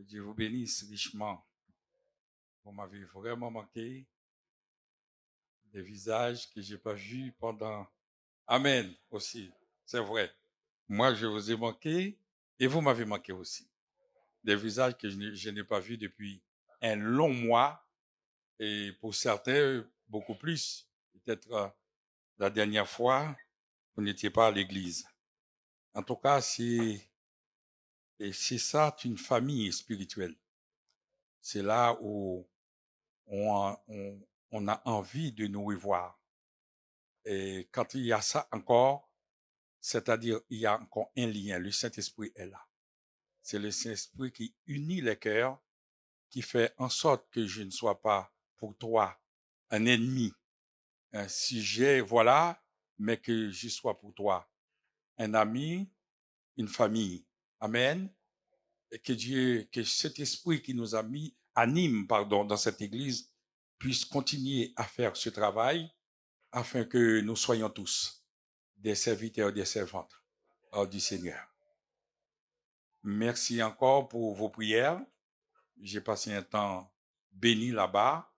Que Dieu vous bénisse richement. Vous m'avez vraiment manqué. Des visages que je n'ai pas vus pendant... Amen aussi, c'est vrai. Moi, je vous ai manqué et vous m'avez manqué aussi. Des visages que je n'ai pas vus depuis un long mois et pour certains, beaucoup plus. Peut-être la dernière fois, vous n'étiez pas à l'église. En tout cas, c'est ça, une famille spirituelle. C'est là où on a envie de nous revoir. Et quand il y a ça encore, c'est-à-dire il y a encore un lien, le Saint-Esprit est là. C'est le Saint-Esprit qui unit les cœurs, qui fait en sorte que je ne sois pas pour toi un ennemi, un sujet, voilà, mais que je sois pour toi un ami, une famille. Amen. Et que Dieu, que cet esprit qui nous a mis, anime, pardon, dans cette église, puisse continuer à faire ce travail afin que nous soyons tous des serviteurs et des servantes du Seigneur. Merci encore pour vos prières. J'ai passé un temps béni là-bas,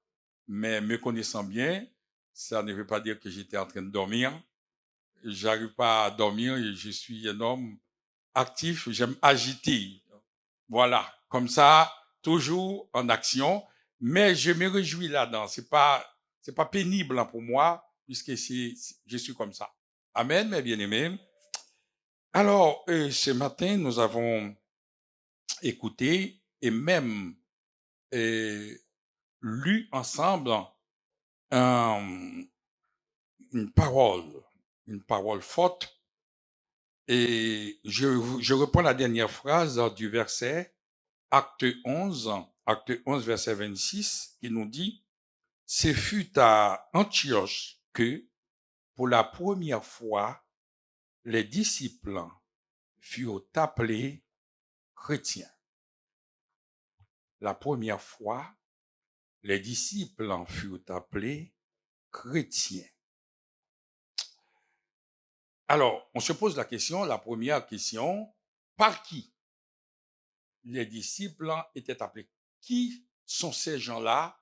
mais me connaissant bien, ça ne veut pas dire que j'étais en train de dormir. J'arrive pas à dormir et je suis un homme actif, j'aime agiter. Voilà, comme ça, toujours en action, mais je me réjouis là-dedans. C'est pas pénible pour moi puisque je suis comme ça. Amen, mes bien-aimés. Alors, ce matin, nous avons écouté et même lu ensemble une parole forte. Et je reprends la dernière phrase du verset, acte 11, verset 26, qui nous dit, « Ce fut à Antioche que, pour la première fois, les disciples furent appelés chrétiens. » La première fois, les disciples furent appelés chrétiens. Alors, on se pose la première question, par qui les disciples étaient appelés? Qui sont ces gens-là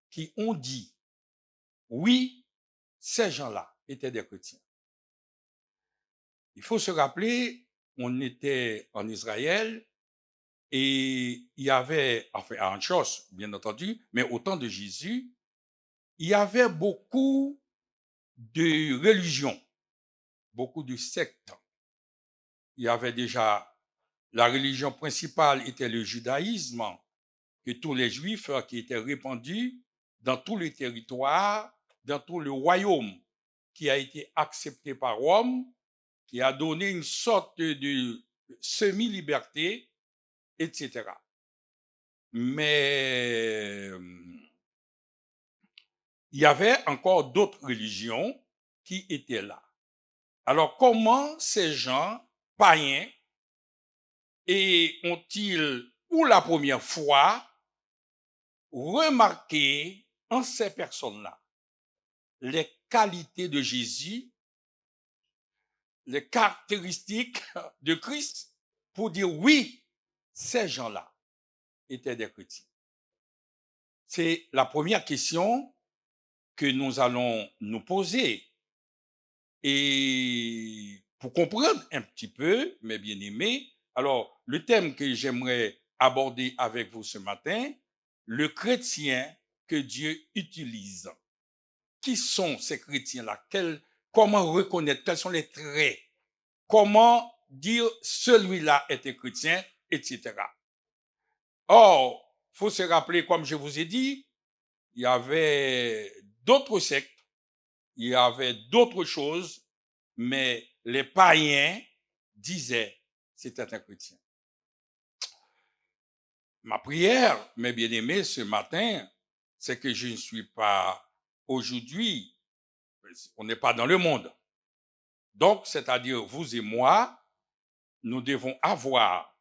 qui ont dit, oui, ces gens-là étaient des chrétiens? Il faut se rappeler, on était en Israël et il y avait, enfin à Antioche, bien entendu, mais au temps de Jésus, il y avait beaucoup de religions, beaucoup de sectes. Il y avait déjà, la religion principale était le judaïsme, que tous les juifs qui étaient répandus dans tout le territoire, dans tout le royaume, qui a été accepté par Rome, qui a donné une sorte de semi-liberté, etc. Mais il y avait encore d'autres religions qui étaient là. Alors, comment ces gens païens ont-ils, pour la première fois, remarqué en ces personnes-là les qualités de Jésus, les caractéristiques de Christ, pour dire oui, ces gens-là étaient des chrétiens? C'est la première question que nous allons nous poser. Et pour comprendre un petit peu, mes bien-aimés, alors le thème que j'aimerais aborder avec vous ce matin, le chrétien que Dieu utilise. Qui sont ces chrétiens-là? Comment reconnaître? Quels sont les traits? Comment dire celui-là était chrétien, etc. Or, il faut se rappeler, comme je vous ai dit, il y avait d'autres sectes, il y avait d'autres choses, mais les païens disaient c'était un chrétien. Ma prière, mes bien-aimés, ce matin, c'est que je ne suis pas aujourd'hui, on n'est pas dans le monde. Donc, c'est-à-dire vous et moi, nous devons avoir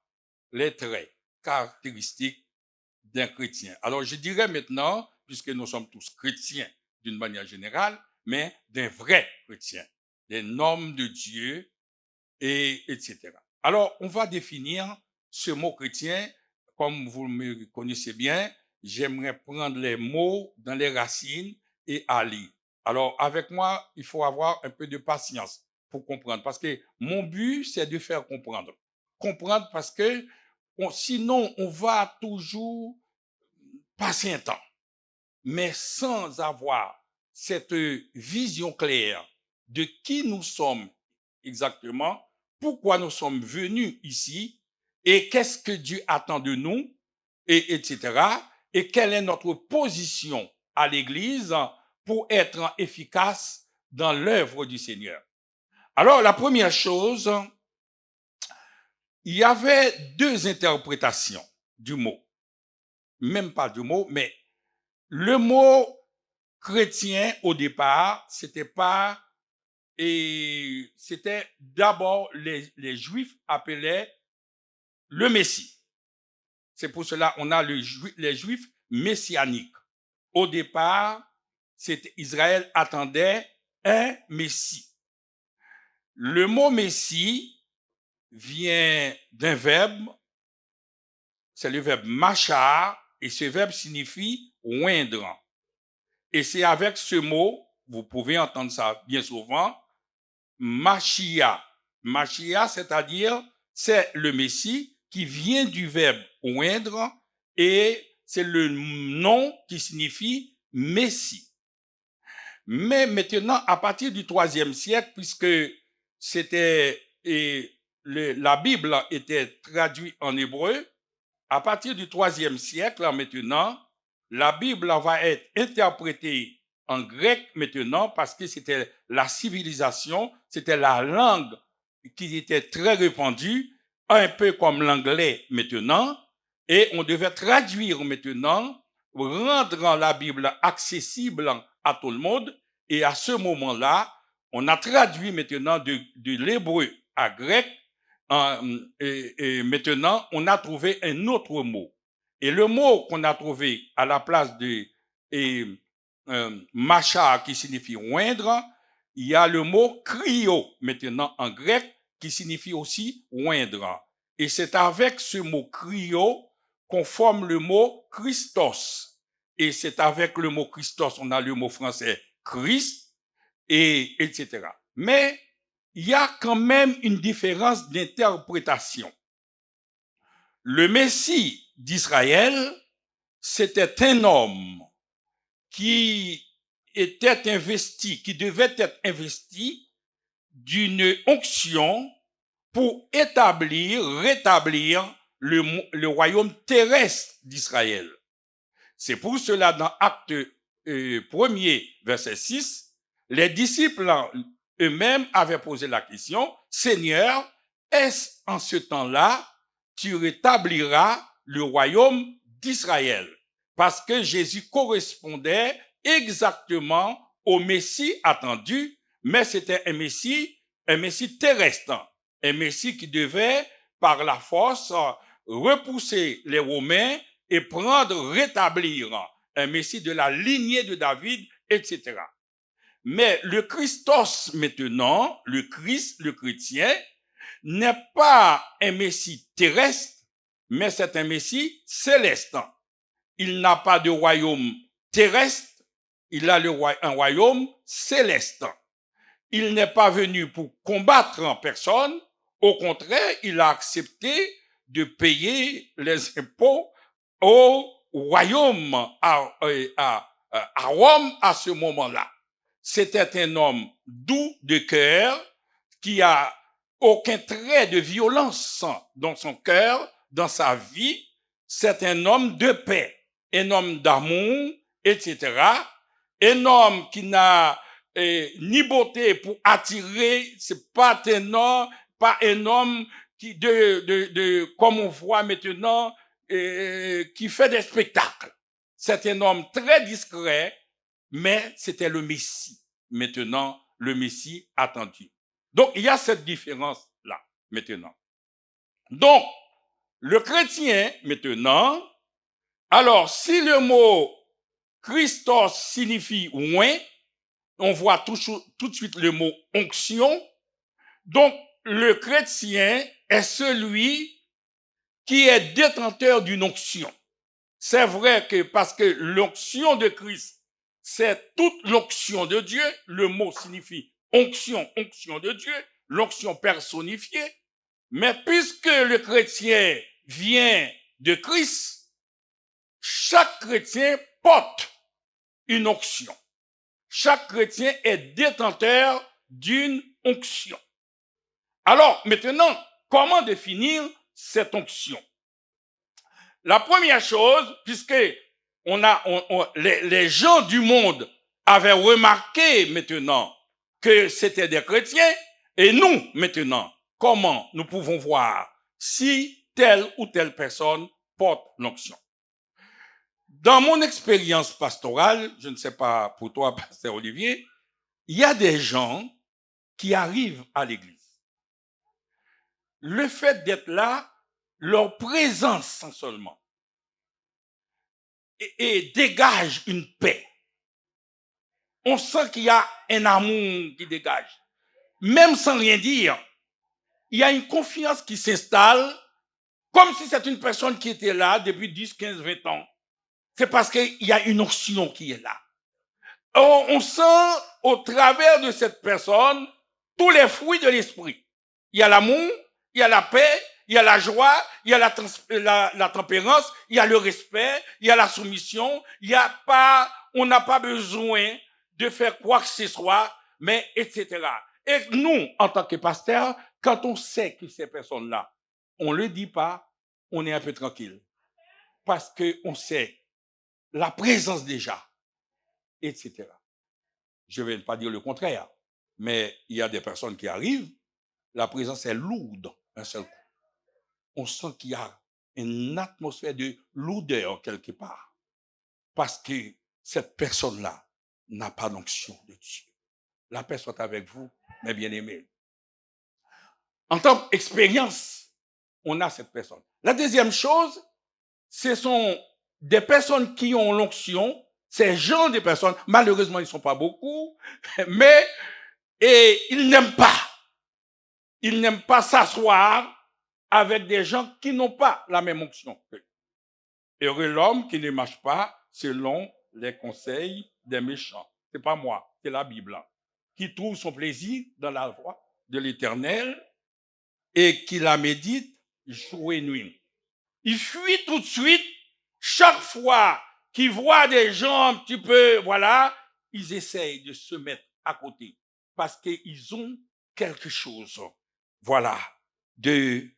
les traits caractéristiques d'un chrétien. Alors, je dirais maintenant, puisque nous sommes tous chrétiens d'une manière générale, mais d'un vrai chrétien, d'un homme de Dieu, etc. Alors, on va définir ce mot chrétien comme vous me connaissez bien, j'aimerais prendre les mots dans les racines et aller. Alors, avec moi, il faut avoir un peu de patience pour comprendre, parce que mon but, c'est de faire comprendre. Comprendre parce que sinon, on va toujours passer un temps, mais sans avoir cette vision claire de qui nous sommes exactement, pourquoi nous sommes venus ici et qu'est-ce que Dieu attend de nous, et etc. Et quelle est notre position à l'Église pour être efficace dans l'œuvre du Seigneur. Alors, la première chose, il y avait deux interprétations du mot. Même pas du mot, mais le mot chrétien au départ, c'était d'abord les Juifs appelaient le Messie. C'est pour cela qu'on a les Juifs messianiques. Au départ, Israël attendait un Messie. Le mot Messie vient d'un verbe, c'est le verbe machar, et ce verbe signifie oindre. Et c'est avec ce mot, vous pouvez entendre ça bien souvent, Machia. Machia, c'est-à-dire, c'est le Messie qui vient du verbe oindre et c'est le nom qui signifie Messie. Mais maintenant, à partir du IIIe siècle, puisque la Bible était traduite en hébreu, à partir du IIIe siècle, maintenant, la Bible va être interprétée en grec maintenant parce que c'était la civilisation, c'était la langue qui était très répandue, un peu comme l'anglais maintenant, et on devait traduire maintenant, rendre la Bible accessible à tout le monde, et à ce moment-là, on a traduit maintenant de l'hébreu à grec, et maintenant, on a trouvé un autre mot. Et le mot qu'on a trouvé à la place de macha, qui signifie oindre, il y a le mot cryo, maintenant en grec, qui signifie aussi oindre. Et c'est avec ce mot cryo qu'on forme le mot Christos. Et c'est avec le mot Christos, on a le mot français Christ, et etc. Mais il y a quand même une différence d'interprétation. Le Messie d'Israël, c'était un homme qui était investi, qui devait être investi d'une onction pour rétablir le royaume terrestre d'Israël. C'est pour cela, dans Acte 1er, verset 6, les disciples eux-mêmes avaient posé la question, Seigneur, est-ce en ce temps-là, tu rétabliras le royaume d'Israël? Parce que Jésus correspondait exactement au Messie attendu, mais c'était un Messie terrestre, un Messie qui devait, par la force, repousser les Romains et rétablir un Messie de la lignée de David, etc. Mais le Christos maintenant, le Christ, le chrétien, n'est pas un Messie terrestre, mais c'est un Messie céleste. Il n'a pas de royaume terrestre, il a un royaume céleste. Il n'est pas venu pour combattre en personne, au contraire, il a accepté de payer les impôts au royaume, à Rome à ce moment-là. C'était un homme doux de cœur qui a aucun trait de violence dans son cœur, dans sa vie. C'est un homme de paix, un homme d'amour, etc. Un homme qui n'a ni beauté pour attirer, c'est pas un homme qui comme on voit maintenant, qui fait des spectacles. C'est un homme très discret, mais c'était le Messie. Maintenant, le Messie attendu. Donc, il y a cette différence-là, maintenant. Donc, le chrétien, maintenant, alors, si le mot Christos signifie oint, on voit tout de suite le mot onction. Donc, le chrétien est celui qui est détenteur d'une onction. C'est vrai que parce que l'onction de Christ, c'est toute l'onction de Dieu. Le mot signifie onction, onction de Dieu, l'onction personnifiée. Mais puisque le chrétien vient de Christ, chaque chrétien porte une onction. Chaque chrétien est détenteur d'une onction. Alors, maintenant, comment définir cette onction? La première chose, puisque les gens du monde avaient remarqué maintenant que c'était des chrétiens, et nous, maintenant, comment nous pouvons voir si telle ou telle personne porte l'onction? Dans mon expérience pastorale, je ne sais pas pour toi, pasteur Olivier, il y a des gens qui arrivent à l'église. Le fait d'être là, leur présence seulement, et dégage une paix. On sent qu'il y a un amour qui dégage. Même sans rien dire, il y a une confiance qui s'installe, comme si c'est une personne qui était là depuis 10, 15, 20 ans. C'est parce qu'il y a une onction qui est là. On sent au travers de cette personne tous les fruits de l'esprit. Il y a l'amour, il y a la paix, il y a la joie, il y a la tempérance, il y a le respect, il y a la soumission, on n'a pas besoin de faire quoi que ce soit, mais etc. Et nous, en tant que pasteurs, quand on sait que ces personnes-là, on le dit pas, on est un peu tranquille. Parce que on sait la présence déjà, etc. Je ne vais pas dire le contraire, mais il y a des personnes qui arrivent, la présence est lourde un seul coup. On sent qu'il y a une atmosphère de lourdeur quelque part, parce que cette personne-là n'a pas d'onction de Dieu. La paix soit avec vous, mes bien-aimés. En tant qu'expérience, on a cette personne. La deuxième chose, ce sont des personnes qui ont l'onction. Ces gens de personnes, malheureusement, ils ne sont pas beaucoup, mais ils n'aiment pas. Ils n'aiment pas s'asseoir avec des gens qui n'ont pas la même onction. Heureux l'homme qui ne marche pas selon les conseils des méchants. C'est pas moi, c'est la Bible. Qui trouve son plaisir dans la voie de l'Éternel et qui la médite jour et nuit. Il fuit tout de suite chaque fois qu'ils voient des gens un petit peu, voilà, ils essayent de se mettre à côté parce qu'ils ont quelque chose, voilà, de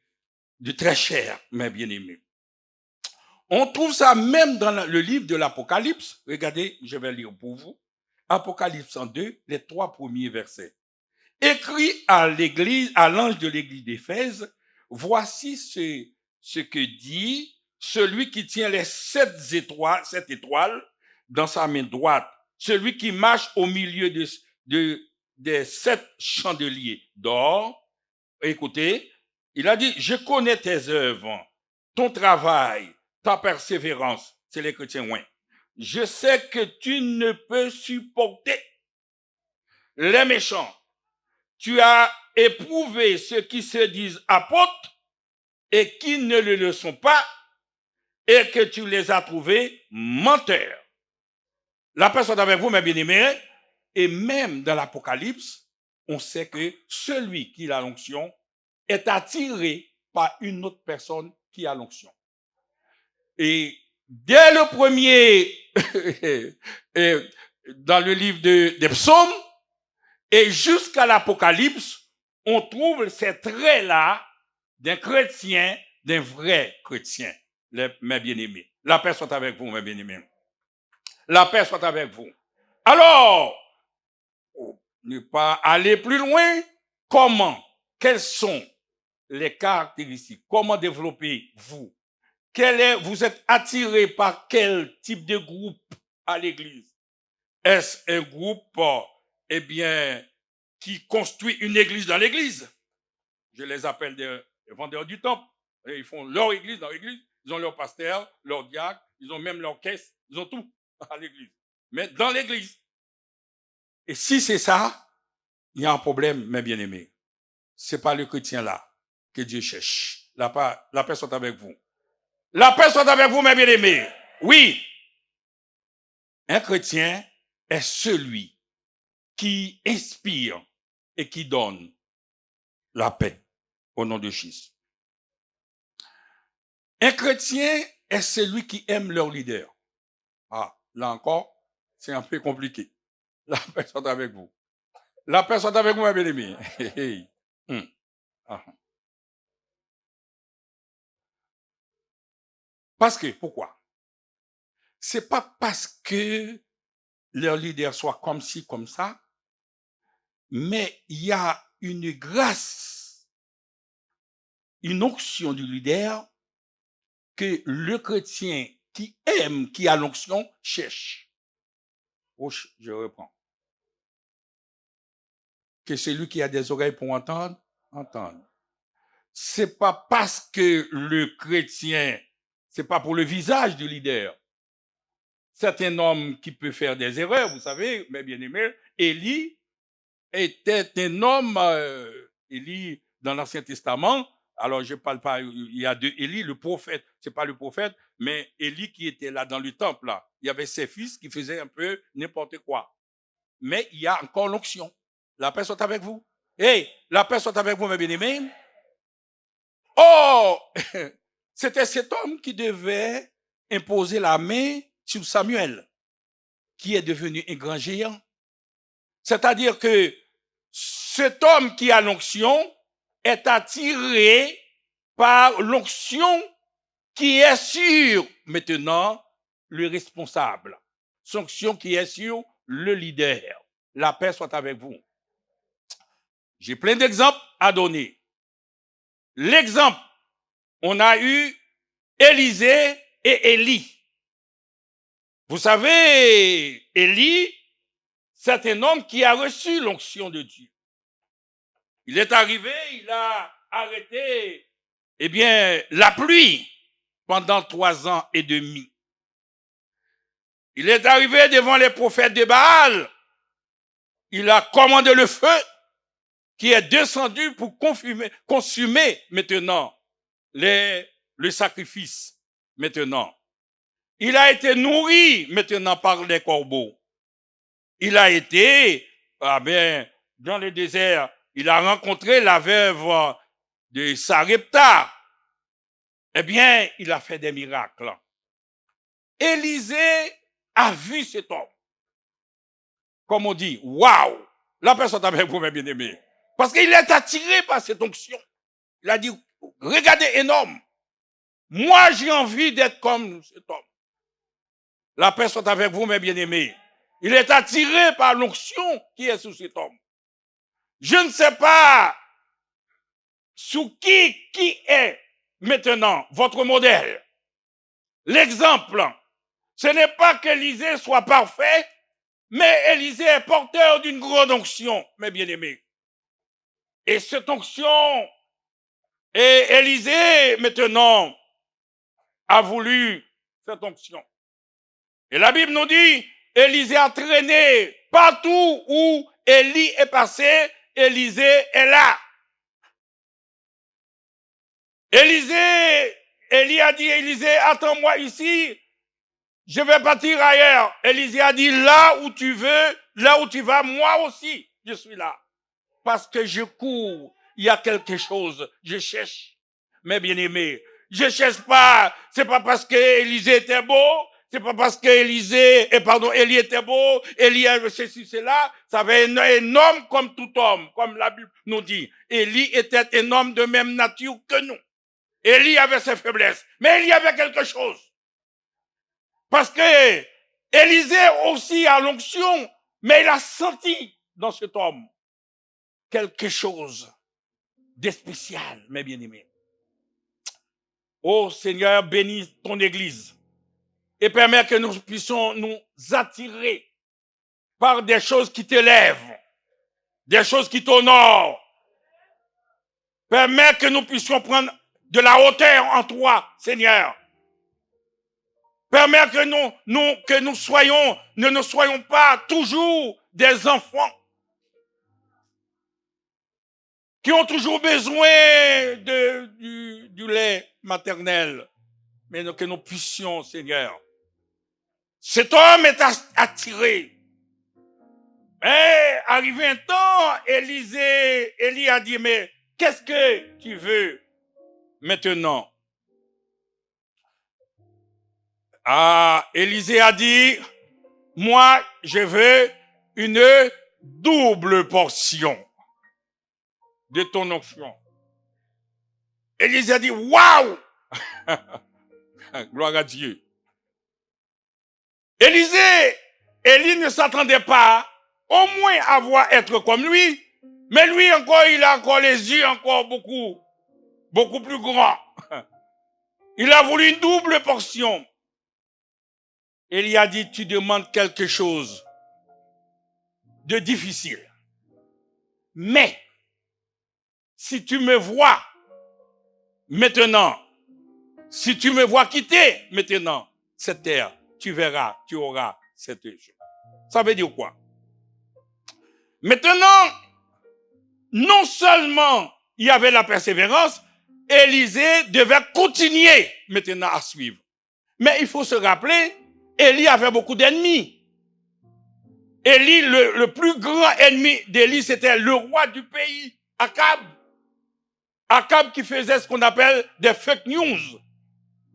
très cher, mes bien-aimés. On trouve ça même dans le livre de l'Apocalypse. Regardez, je vais lire pour vous. Apocalypse 2, les 3 premiers versets. Écrit à l'église, à l'ange de l'église d'Éphèse, voici ce que dit celui qui tient les 7 étoiles dans sa main droite, celui qui marche au milieu des 7 chandeliers d'or. Écoutez, il a dit, je connais tes œuvres, ton travail, ta persévérance. C'est les chrétiens, oui. Je sais que tu ne peux supporter les méchants. Tu as éprouvé ceux qui se disent apôtres et qui ne le sont pas, et que tu les as trouvés menteurs. La personne avec vous, mes bien-aimés, et même dans l'Apocalypse, on sait que celui qui a l'onction est attiré par une autre personne qui a l'onction. Et dès le premier, dans le livre des psaumes, et jusqu'à l'Apocalypse, on trouve ces traits-là d'un chrétien, d'un vrai chrétien, mes bien-aimés. La paix soit avec vous, mes bien-aimés. La paix soit avec vous. Alors, ne pas aller plus loin, comment? Quelles sont les caractéristiques? Comment développer vous? Vous êtes attiré par quel type de groupe à l'église? Est-ce un groupe, qui construit une église dans l'église? Je les appelle des vendeurs du temple. Et ils font leur église dans l'église. Ils ont leur pasteur, leur diacre, ils ont même leur caisse, ils ont tout à l'église. Mais dans l'église. Et si c'est ça, il y a un problème, mes bien-aimés. C'est pas le chrétien là que Dieu cherche. La personne avec vous. La paix soit avec vous, mes bien-aimés. Oui, un chrétien est celui qui inspire et qui donne la paix au nom de Jésus. Un chrétien est celui qui aime leur leader. Ah, là encore, c'est un peu compliqué. La paix soit avec vous. La paix soit avec vous, mes bien-aimés. Parce que, pourquoi? C'est pas parce que leur leader soit comme ci, comme ça, mais il y a une grâce, une onction du leader que le chrétien qui aime, qui a l'onction, cherche. Oh, je reprends. Que celui qui a des oreilles pour entendre, entende. C'est pas parce que le chrétien, c'est pas pour le visage du leader. C'est un homme qui peut faire des erreurs, vous savez, mes bien-aimés. Élie était un homme, Élie, dans l'Ancien Testament. Alors, je parle pas, il y a deux Élie, le prophète, c'est pas le prophète, mais Élie qui était là dans le temple, là. Il y avait ses fils qui faisaient un peu n'importe quoi. Mais il y a encore l'onction. La paix soit avec vous. Hey, la paix soit avec vous, mes bien-aimés. Oh, c'était cet homme qui devait imposer la main sur Samuel, qui est devenu un grand géant. C'est-à-dire que cet homme qui a l'onction est attiré par l'onction qui est sur maintenant le responsable. L'onction qui est sur le leader. La paix soit avec vous. J'ai plein d'exemples à donner. L'exemple, on a eu Élisée et Élie. Vous savez, Élie, c'est un homme qui a reçu l'onction de Dieu. Il est arrivé, il a arrêté, eh bien, la pluie pendant 3 ans et demi. Il est arrivé devant les prophètes de Baal. Il a commandé le feu qui est descendu pour consumer maintenant le sacrifice maintenant. Il a été nourri maintenant par les corbeaux. Il a été, dans le désert, il a rencontré la veuve de Sarepta. Eh bien, il a fait des miracles. Élisée a vu cet homme. Comme on dit, waouh! La personne avec vous, mes bien-aimés. Parce qu'il est attiré par cette onction. Il a dit, regardez, énorme. Moi, j'ai envie d'être comme cet homme. La paix soit avec vous, mes bien-aimés. Il est attiré par l'onction qui est sous cet homme. Je ne sais pas sous qui est maintenant votre modèle. L'exemple, ce n'est pas qu'Élisée soit parfait, mais Élisée est porteur d'une grande onction, mes bien-aimés. Et cette onction, et Élisée, maintenant, a voulu cette onction. Et la Bible nous dit, Élisée a traîné partout où Élie est passé, Élisée est là. Élie a dit, Élisée, attends-moi ici, je vais partir ailleurs. Élisée a dit, là où tu veux, là où tu vas, moi aussi, je suis là. Parce que je cours, il y a quelque chose, je cherche, mes bien-aimés. Je cherche pas, c'est pas parce que Élisée était beau, c'est pas parce que Élie était beau, Élie avait ceci, cela, ça avait un homme comme tout homme, comme la Bible nous dit. Élie était un homme de même nature que nous. Élie avait ses faiblesses, mais il y avait quelque chose. Parce que Élisée aussi a l'onction, mais il a senti dans cet homme quelque chose de spécial, mes bien-aimés. Oh Seigneur, bénis ton Église et permets que nous puissions nous attirer par des choses qui t'élèvent, des choses qui t'honorent. Permets que nous puissions prendre de la hauteur en toi, Seigneur. Permets que ne nous soyons pas toujours des enfants qui ont toujours besoin du lait maternel, mais que nous puissions, Seigneur. Cet homme est attiré. Et arrivé un temps, Élie a dit, mais qu'est-ce que tu veux maintenant? Élisée a dit, moi, je veux une double portion de ton onction. Élisée a dit, waouh! Gloire à Dieu. Élie ne s'attendait pas au moins à voir être comme lui, mais lui encore, il a encore les yeux encore beaucoup plus grands. Il a voulu une double portion. Élie a dit, tu demandes quelque chose de difficile. Mais, si tu me vois maintenant, si tu me vois quitter maintenant cette terre, tu verras, tu auras cette chose. Ça veut dire quoi? Maintenant, non seulement il y avait la persévérance, Élisée devait continuer maintenant à suivre. Mais il faut se rappeler, Élie avait beaucoup d'ennemis. Élie, le plus grand ennemi d'Élie, c'était le roi du pays, Akab. Akab qui faisait ce qu'on appelle des fake news,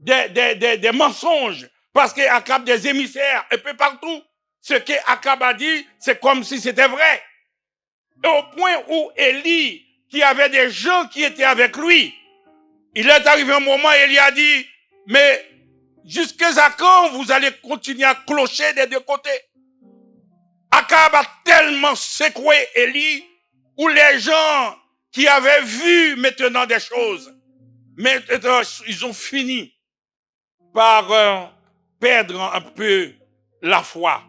des mensonges, parce qu'Akab des émissaires un peu partout. Ce qu'Akab a dit, c'est comme si c'était vrai. Et au point où Élie, qui avait des gens qui étaient avec lui, il est arrivé un moment, Élie a dit, mais jusqu'à quand vous allez continuer à clocher des deux côtés? Akab a tellement secoué Élie, où les gens qui avaient vu maintenant des choses, mais ils ont fini par perdre un peu la foi.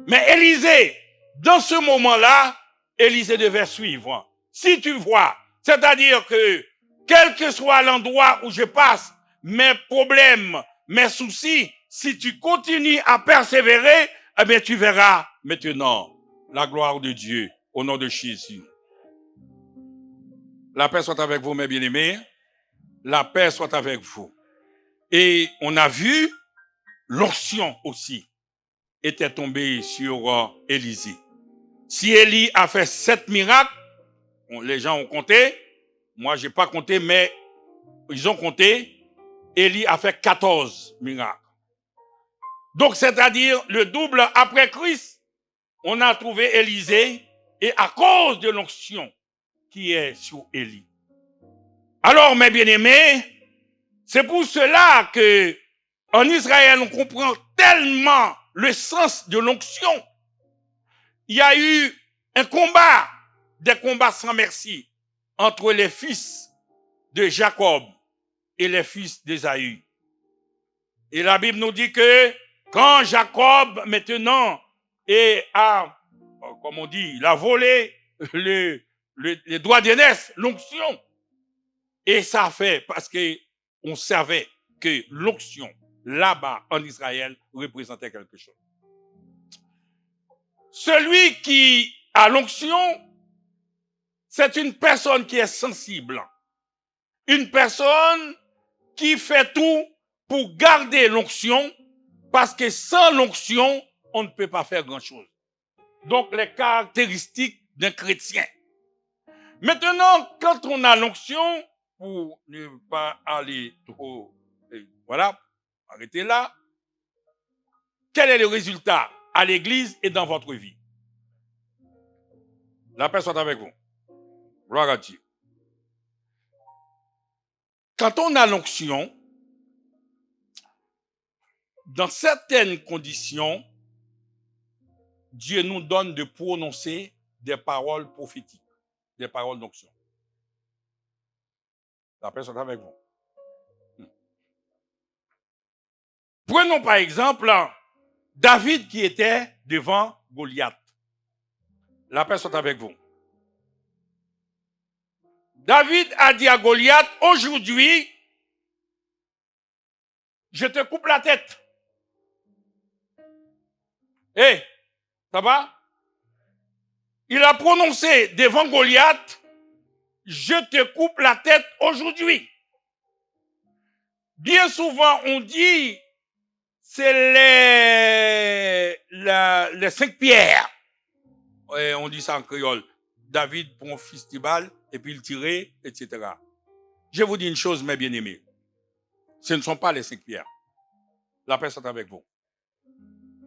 Mais Élisée, dans ce moment-là, Élisée devait suivre. Si tu vois, c'est-à-dire que quel que soit l'endroit où je passe, mes problèmes, mes soucis, si tu continues à persévérer, eh bien tu verras maintenant la gloire de Dieu au nom de Jésus. La paix soit avec vous, mes bien-aimés. La paix soit avec vous. Et on a vu l'onction aussi était tombée sur Élisée. Si Élie a fait 7 miracles, les gens ont compté. Moi, j'ai pas compté, mais ils ont compté. Élie a fait 14 miracles. Donc, c'est-à-dire le double après Christ, on a trouvé Élisée et à cause de l'onction qui est sur Élie. Alors, mes bien-aimés, c'est pour cela que en Israël, on comprend tellement le sens de l'onction. Il y a eu un combat, des combats sans merci, entre les fils de Jacob et les fils d'Ésaü. Et la Bible nous dit que quand Jacob, maintenant, a, comme on dit, il a volé les droits d'aînesse, l'onction. Et ça a fait parce qu'on savait que l'onction, là-bas, en Israël, représentait quelque chose. Celui qui a l'onction, c'est une personne qui est sensible. Une personne qui fait tout pour garder l'onction, parce que sans l'onction, on ne peut pas faire grand-chose. Donc, les caractéristiques d'un chrétien. Maintenant, quand on a l'onction, pour ne pas aller trop, voilà, arrêtez là. Quel est le résultat à l'église et dans votre vie? La paix soit avec vous. Gloire à Dieu. Quand on a l'onction, dans certaines conditions, Dieu nous donne de prononcer des paroles prophétiques, des paroles d'onction. La paix soit avec vous. Prenons par exemple David qui était devant Goliath. La paix soit avec vous. David a dit à Goliath, aujourd'hui, je te coupe la tête. Hé, ça va? Il a prononcé devant Goliath, je te coupe la tête aujourd'hui. Bien souvent, on dit, c'est les 5 pierres. Et on dit ça en créole. David prend un festival et puis il tirait, etc. Je vous dis une chose, mes bien-aimés. Ce ne sont pas les 5 pierres. La paix soit avec vous.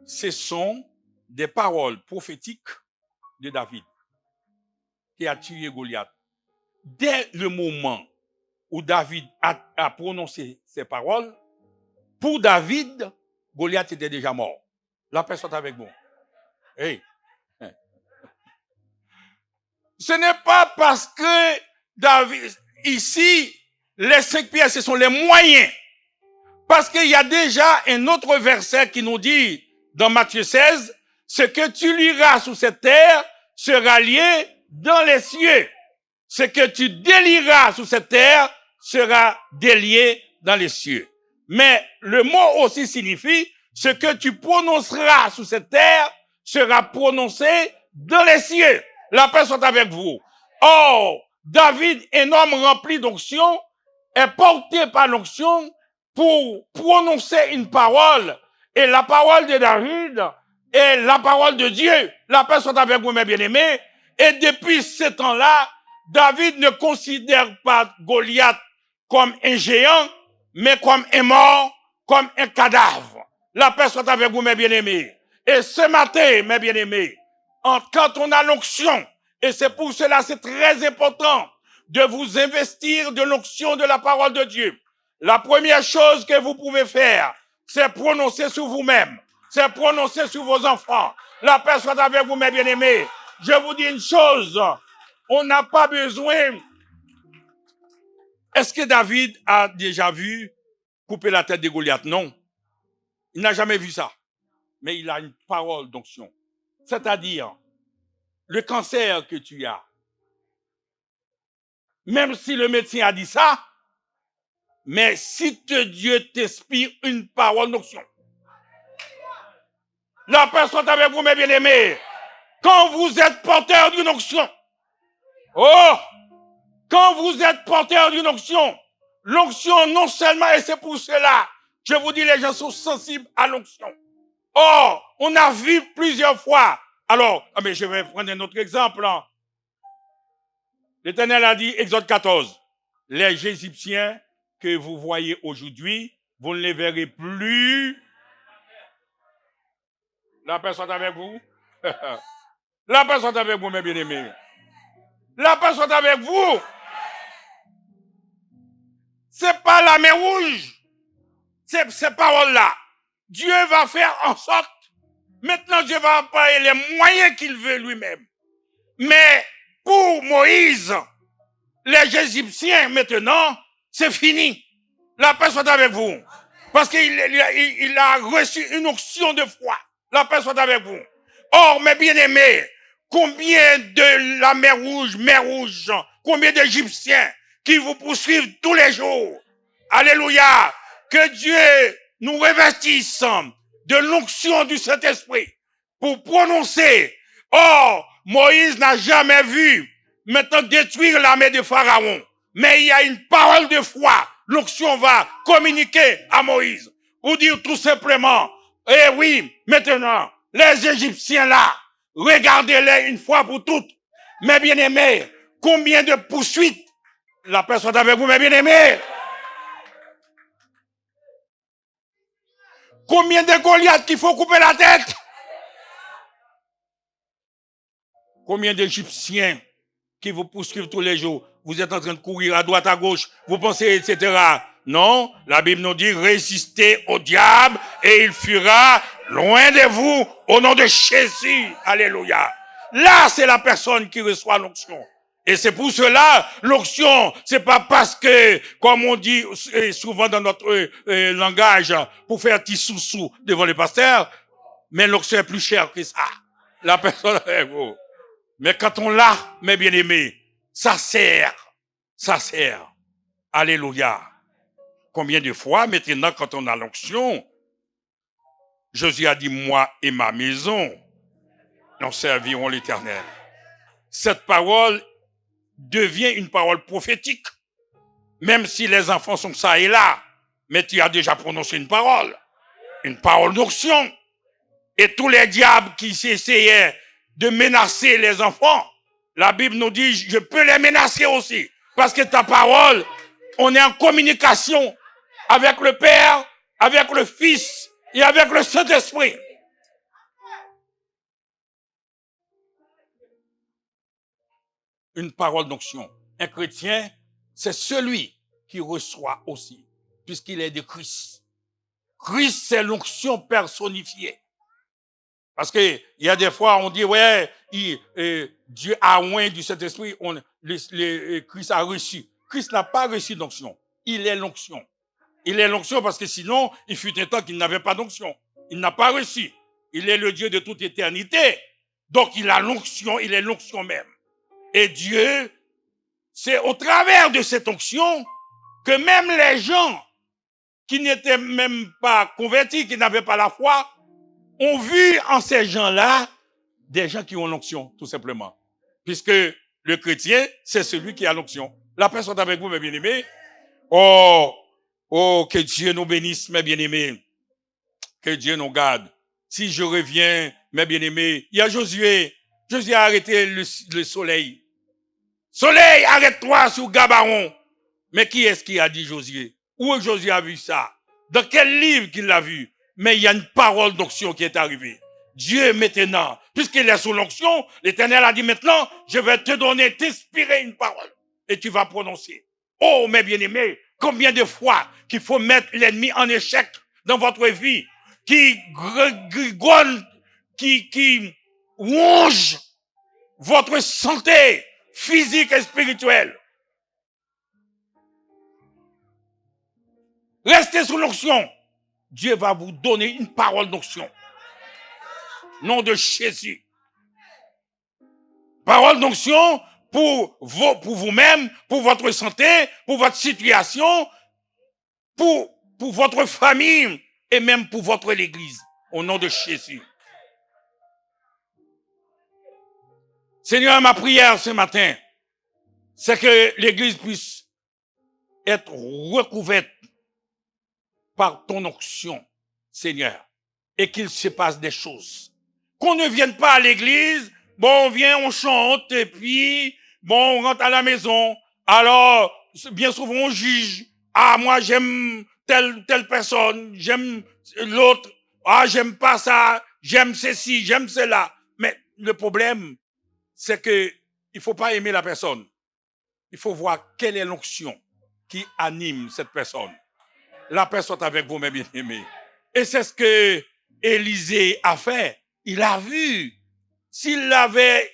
Ce sont des paroles prophétiques de David qui a tué Goliath. Dès le moment où David a prononcé ces paroles, pour David, Goliath était déjà mort. La paix soit avec vous. Hey. Ce n'est pas parce que David, ici, les 5 pierres, ce sont les moyens. Parce qu'il y a déjà un autre verset qui nous dit, dans Matthieu 16, ce que tu liras sous cette terre sera lié dans les cieux. Ce que tu délieras sous cette terre sera délié dans les cieux. Mais le mot aussi signifie, ce que tu prononceras sous cette terre sera prononcé dans les cieux. La paix soit avec vous. Or, David, un homme rempli d'onction, est porté par l'onction pour prononcer une parole. Et la parole de David est la parole de Dieu. La paix soit avec vous, mes bien-aimés. Et depuis ce temps-là, David ne considère pas Goliath comme un géant, mais comme un mort, comme un cadavre. La paix soit avec vous, mes bien-aimés. Et ce matin, mes bien-aimés, quand on a l'onction, et c'est pour cela c'est très important de vous investir de l'onction de la parole de Dieu. La première chose que vous pouvez faire, c'est prononcer sur vous-même, c'est prononcer sur vos enfants. La paix soit avec vous, mes bien-aimés. Je vous dis une chose, on n'a pas besoin. Est-ce que David a déjà vu couper la tête de Goliath? Non. Il n'a jamais vu ça. Mais il a une parole d'onction. C'est-à-dire, le cancer que tu as, même si le médecin a dit ça, mais si Dieu t'inspire une parole d'onction, la paix soit avec vous, mes bien-aimés. Quand vous êtes porteur d'une onction, quand vous êtes porteur d'une onction, l'onction non seulement, et c'est pour cela, je vous dis, les gens sont sensibles à l'onction. Or, on a vu plusieurs fois. Alors, mais je vais prendre un autre exemple. L'Éternel a dit, Exode 14, les Égyptiens que vous voyez aujourd'hui, vous ne les verrez plus. La paix soit avec vous. La paix soit avec vous, mes bien-aimés. La paix soit avec vous. C'est pas la mer rouge. Ces paroles-là. Dieu va faire en sorte. Maintenant, Dieu va employer les moyens qu'il veut lui-même. Mais pour Moïse, les Égyptiens, maintenant, c'est fini. La paix soit avec vous. Parce qu'il a reçu une onction de foi. La paix soit avec vous. Or, mes bien-aimés, combien de la mer rouge, combien d'Égyptiens qui vous poursuivent tous les jours. Alléluia. Que Dieu nous revêtisse de l'onction du Saint-Esprit pour prononcer. Or, Moïse n'a jamais vu maintenant détruire l'armée de Pharaon. Mais il y a une parole de foi. L'onction va communiquer à Moïse pour dire tout simplement, eh oui, maintenant, les Égyptiens là, regardez-les une fois pour toutes. Mes bien-aimés, combien de poursuites? La paix soit avec vous, mes bien-aimés. Combien de Goliaths qu'il faut couper la tête? Combien d'Égyptiens qui vous poursuivent tous les jours? Vous êtes en train de courir à droite, à gauche, vous pensez, etc. Non, la Bible nous dit, résistez au diable et il fuira loin de vous au nom de Jésus. Alléluia. Là, c'est la personne qui reçoit l'onction. Et c'est pour cela, l'onction, c'est pas parce que, comme on dit souvent dans notre langage, pour faire tissou devant les pasteurs, mais l'onction est plus chère que ça. La personne est vous. Mais quand on l'a, mes bien-aimés, ça sert. Ça sert. Alléluia. Combien de fois, maintenant, quand on a l'onction, Jésus a dit, moi et ma maison, nous servirons l'Éternel. Cette parole devient une parole prophétique, même si les enfants sont ça et là. mais tu as déjà prononcé une parole d'onction. Et tous les diables qui essayaient de menacer les enfants, la Bible nous dit, je peux les menacer aussi. Parce que ta parole, on est en communication avec le Père, avec le Fils et avec le Saint-Esprit. Une parole d'onction. Un chrétien, c'est celui qui reçoit aussi, puisqu'il est de Christ. Christ, c'est l'onction personnifiée. Parce que il y a des fois, on dit, ouais, Dieu a oint du Saint-Esprit, Christ a reçu. Christ n'a pas reçu d'onction. Il est l'onction. Il est l'onction parce que sinon, il fut un temps qu'il n'avait pas d'onction. Il n'a pas reçu. Il est le Dieu de toute éternité. Donc, il a l'onction, il est l'onction même. Et Dieu, c'est au travers de cette onction que même les gens qui n'étaient même pas convertis, qui n'avaient pas la foi, ont vu en ces gens-là des gens qui ont l'onction, tout simplement. Puisque le chrétien, c'est celui qui a l'onction. La personne avec vous, mes bien-aimés. Oh, que Dieu nous bénisse, mes bien-aimés. Que Dieu nous garde. Si je reviens, mes bien-aimés, il y a Josué. Josué a arrêté le soleil. Soleil, arrête-toi sur Gabaron. Mais qui est-ce qui a dit Josué? Où Josué a vu ça? Dans quel livre qu'il l'a vu? Mais il y a une parole d'onction qui est arrivée. Dieu maintenant, puisqu'il est sous l'onction, l'Éternel a dit maintenant, je vais te donner, t'inspirer une parole. Et tu vas prononcer. Oh, mes bien-aimés, combien de fois qu'il faut mettre l'ennemi en échec dans votre vie, qui grigonne, qui ronge votre santé physique et spirituelle. Restez sous l'onction. Dieu va vous donner une parole d'onction. Nom de Jésus. Parole d'onction pour vous-même, pour votre santé, pour votre situation, pour votre famille et même pour votre église. Au nom de Jésus. Seigneur, ma prière ce matin, c'est que l'église puisse être recouverte par ton onction, Seigneur, et qu'il se passe des choses. Qu'on ne vienne pas à l'église, bon, on vient, on chante, et puis, bon, on rentre à la maison. Alors, bien souvent, on juge. Ah, moi, j'aime telle personne, j'aime l'autre. Ah, j'aime pas ça, j'aime ceci, j'aime cela. Mais le problème, c'est que il faut pas aimer la personne. Il faut voir quelle est l'onction qui anime cette personne. La personne avec vous, mes bien-aimés. Et c'est ce que Élisée a fait. Il a vu. S'il l'avait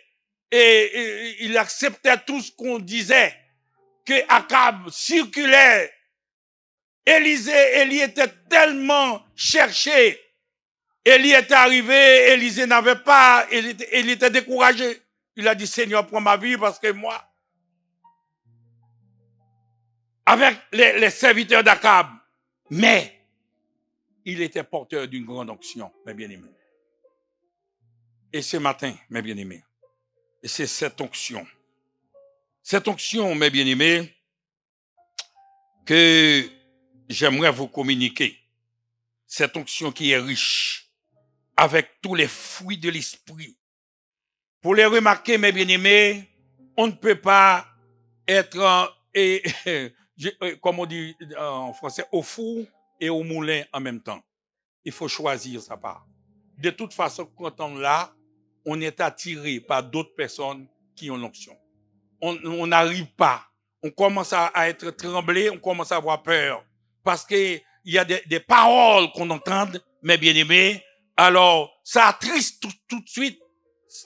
et il acceptait tout ce qu'on disait, que Akab circulait. Élie était tellement cherché. Élie était arrivé, Élisée n'avait pas, il était découragé. Il a dit, Seigneur, prends ma vie parce que moi, avec les serviteurs d'Akab, mais il était porteur d'une grande onction, mes bien-aimés. Et ce matin, mes bien-aimés, et c'est cette onction, mes bien-aimés, que j'aimerais vous communiquer. Cette onction qui est riche, avec tous les fruits de l'esprit. Pour les remarquer, mes bien-aimés, on ne peut pas être, comme on dit en français, au four et au moulin en même temps. Il faut choisir sa part. De toute façon, quand on l'a, on est attiré par d'autres personnes qui ont l'onction. On n'arrive pas. On commence à être tremblé, on commence à avoir peur. Parce que il y a des paroles qu'on entend, mes bien-aimés. Alors, ça attriste tout de suite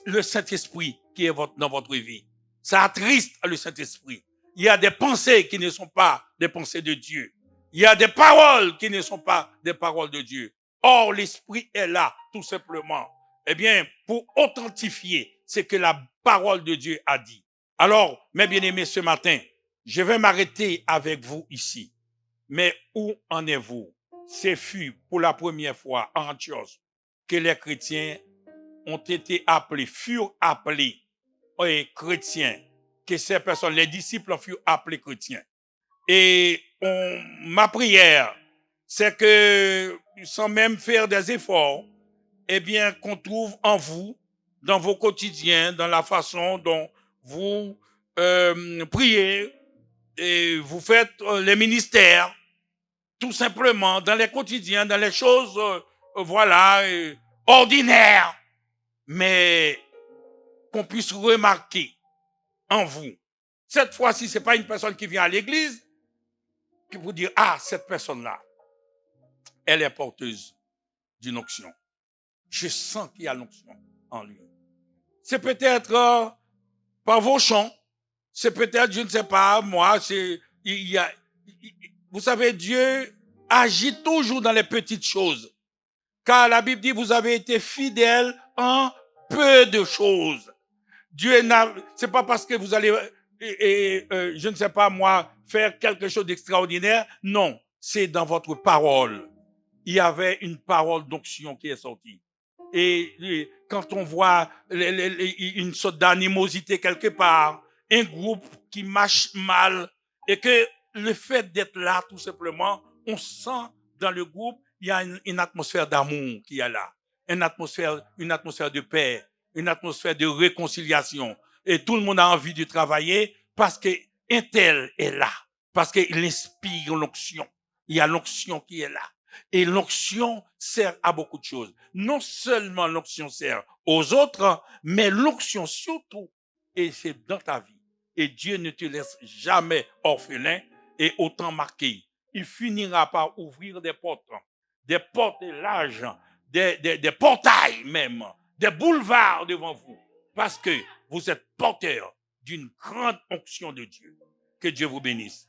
le Saint-Esprit qui est dans votre vie. Ça attriste le Saint-Esprit. Il y a des pensées qui ne sont pas des pensées de Dieu. Il y a des paroles qui ne sont pas des paroles de Dieu. Or, l'Esprit est là, tout simplement. Eh bien, pour authentifier ce que la parole de Dieu a dit. Alors, mes bien-aimés, ce matin, je vais m'arrêter avec vous ici. Mais où en êtes-vous? Ce fut pour la première fois en Antioche que les chrétiens ont été appelés, furent appelés chrétiens, que ces personnes, les disciples furent appelés chrétiens. Et ma prière, c'est que sans même faire des efforts, eh bien, qu'on trouve en vous, dans vos quotidiens, dans la façon dont vous priez et vous faites les ministères, tout simplement, dans les quotidiens, dans les choses, voilà, ordinaires, mais qu'on puisse remarquer en vous. Cette fois-ci, c'est pas une personne qui vient à l'église qui vous dire, ah, cette personne-là, elle est porteuse d'une onction. Je sens qu'il y a l'onction en lui. C'est peut-être par vos chants, c'est peut-être, je ne sais pas, moi, vous savez, Dieu agit toujours dans les petites choses. Car la Bible dit, vous avez été fidèles en peu de choses. Dieu n'a, c'est pas parce que vous allez, je ne sais pas moi, faire quelque chose d'extraordinaire. Non, c'est dans votre parole. Il y avait une parole d'onction qui est sortie. Et quand on voit une sorte d'animosité quelque part, un groupe qui marche mal, et que le fait d'être là, tout simplement, on sent dans le groupe, il y a une atmosphère d'amour qui est là, une atmosphère de paix, une atmosphère de réconciliation. Et tout le monde a envie de travailler parce qu'un tel est là, parce qu'il inspire l'onction. Il y a l'onction qui est là. Et l'onction sert à beaucoup de choses. Non seulement l'onction sert aux autres, mais l'onction surtout, et c'est dans ta vie. Et Dieu ne te laisse jamais orphelin et autant marqué. Il finira par ouvrir des portes larges, des portails même, des boulevards devant vous, parce que vous êtes porteur d'une grande onction de Dieu. Que Dieu vous bénisse.